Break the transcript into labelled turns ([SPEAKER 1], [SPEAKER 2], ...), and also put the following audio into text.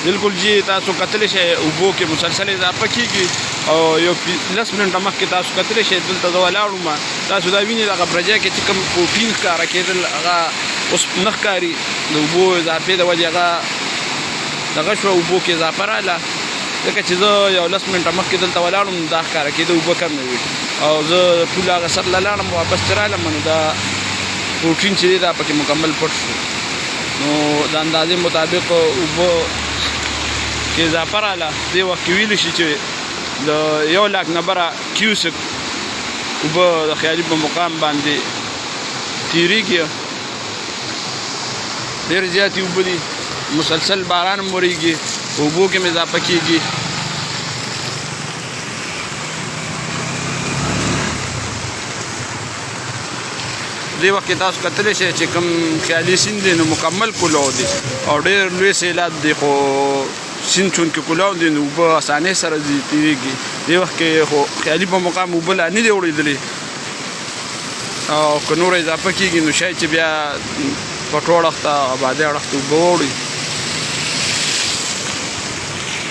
[SPEAKER 1] بالکل جی تاسو کتلی شئ اوبو کې مسلسل اضافه کیږي او یو 10 منټه مخکې تاسو کتلی شئ دلته زه ولاړم تاسو دا وینئ دغه برجه کې چې کوم پروټین ښکاره کېدل هغه اوس نه ښکاري د اوبو اضافې د وجې هغه دغه شوه اوبو کې اضافه راغله ځکه چې زه یو 10 منټه مخکې دلته ولاړم دا ښکاره کېده اوبه کمې وي او زه ټول هغه سر له لاړم واپس چې رالم نو دا پروټین چې دی دا پکې مکمل پټ شو نو د اندازې مطابق اوبه کې اضافه راغله دې وخت کې ویلی شي چې د 1 لاک نه بره کیوسک اوبه د خیالي په مقام باندې تېرېږي ډېرې زیاتې اوبه دي مسلسل باران هم ورېږي اوبو کې هم اضافه کېږي دې وخت کې تاسو کتلی شئ چې کوم خیالي سیند دی نو مکمل کولاو دی او ډېر لوی سیلاب دی خو سیند چونکې کولاو دی نو اوبه اسانۍ سره تېرېږي دې وخت کې خو خیالي په مقام اوبه لا نه دي وړېدلې او که نور اضافه کېږي نو شاید چې بیا پټوړ اړخ ته آبادۍ اړخ ته اوبه واوړي